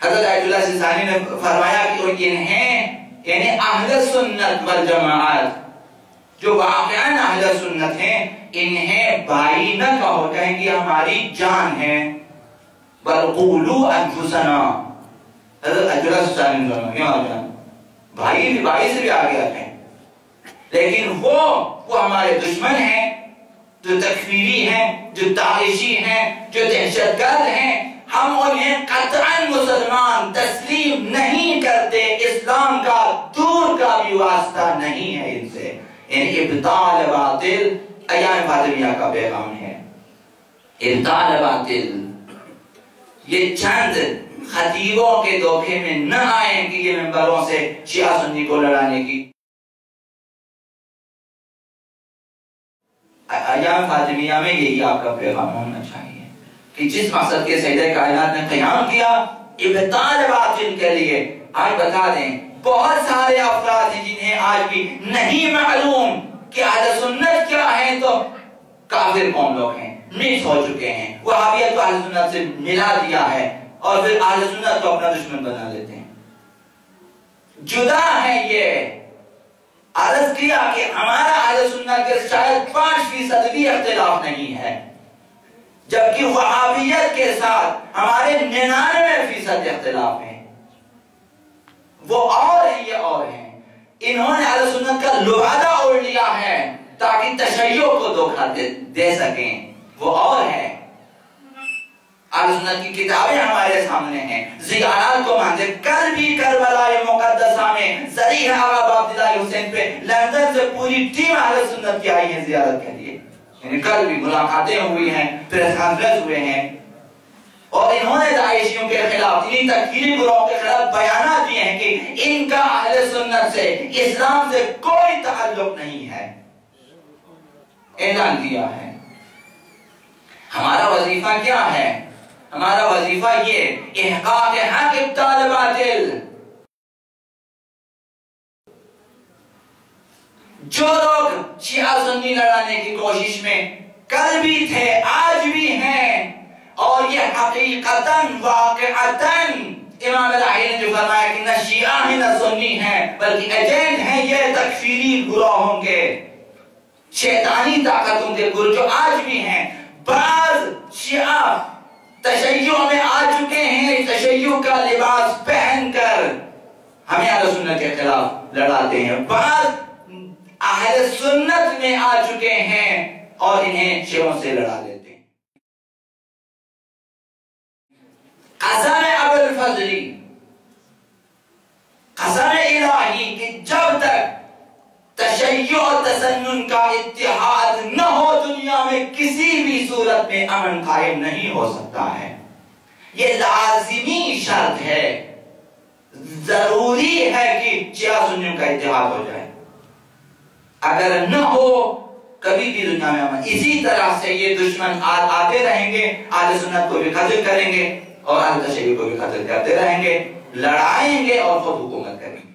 हज़रत Ayatollah Sistani ने फरमाया कि इन्हें यानी अहले सुन्नत वल जमाअत जो वाक़अन अहले सुन्नत हैं, इन्हें भाई न कहो, कहेंगे हमारी जान है, बल क़ूलू अनफुसना। हज़रत आयतुल्लाह सिस्तानी ने फरमाया भाई से भी आगे आते हैं, लेकिन वो हमारे दुश्मन हैं, जो तकफीरी हैं, जो दाइशी हैं, जो दहशतगर्द हैं। हम उन्हें कतअन मुसलमान तस्लीम नहीं करते, इस्लाम का दूर का भी वास्ता नहीं है इनसे। इब्ताल बातिल अयाम फातिमिया का पैगाम है। इब्ताल बातिल, ये चंद खतीबों के धोखे में न आए कि ये मिंबरों से शिया सुन्नी को लड़ाने की। अयाम फातिमिया में यही आपका पैगाम होना चाहिए कि जिस मकसद के सैयद कायनात ने क़याम किया, इब्ताल बातिल के लिए। आज बता दें, बहुत सारे अफराद हैं जिन्हें आज भी नहीं मालूम कि अहले सुन्नत क्या है, तो काफिर कौन लोग हैं, मिस हो चुके हैं। वहाबियत को अहले सुन्नत से मिला दिया है और फिर अहले सुन्नत को अपना दुश्मन बना लेते हैं। जुदा है ये। अर्ज़ किया कि हमारा अहले सुन्नत के शायद 5% भी इख्तिलाफ नहीं है, जबकि वहाबियत के साथ हमारे 99% इख्तिलाफ है। वो और है, ये और है। इन्होंने अहले सुन्नत का लुबादा ओढ़ लिया है ताकि तशय्यो को धोखा दे सकें। वो और है। अहले सुन्नत की किताबें हमारे सामने हैं, ज़ियारत को मानते। कल भी करबलाए मुक़द्दसा में ज़रीह आगा अब्दुल्लाह हुसैन पे लंदन से पूरी टीम अहले सुन्नत की आई है ज़ियारत के लिए। कल भी मुलाकातें हुई हैं, प्रेस कॉन्फ्रेंस हुए हैं, और इन्होंने दाइशियों के खिलाफ, इन्हीं तकफीरी ग्रोहों के खिलाफ बयाना दिए हैं कि इनका अहले सुन्नत से, इस्लाम से कोई ताल्लुक नहीं है, ऐलान किया है। हमारा वजीफा क्या है? हमारा वजीफा ये इहक़ाक़ हक़ इब्ताल बातिल। जो लोग शिया सुन्नी लड़ाने की कोशिश में कल भी थे, आज भी हैं, और ये हकीकतन वाक़अतन इमाम अल-आइल ने जो फरमाया कि न शिया है न सुन्नी है, बल्कि एजेंट हैं ये तकफीरी गुरोहों के, शैतानी ताकतों के गुरु, जो आज भी हैं। बाज़ शिया तशय्युओ में आ चुके हैं, तशय्युओ का लिबास पहनकर हमें अहले सुन्नत के खिलाफ लड़ाते हैं। बाज़ अहले सुन्नत में आ चुके हैं और इन्हें शियों से लड़ा देते हैं। कसम अबुल फजली, कसम इलाही कि जब तक तशय्युअ और तसन्नुन का इत्तिहाद न हो, दुनिया में किसी भी सूरत में अमन कायम नहीं हो सकता है। ये लाजिमी शर्त है, जरूरी है कि शिया सुन्नियों का इत्तिहाद हो जाए। अगर न हो, कभी भी दुनिया में अमन। इसी तरह से ये दुश्मन आते रहेंगे, अहले सुन्नत को भी कत्ल करेंगे और अहले तशय्युअ को भी कत्ल करते रहेंगे, लड़ाएंगे और खुद हुकूमत करेंगे।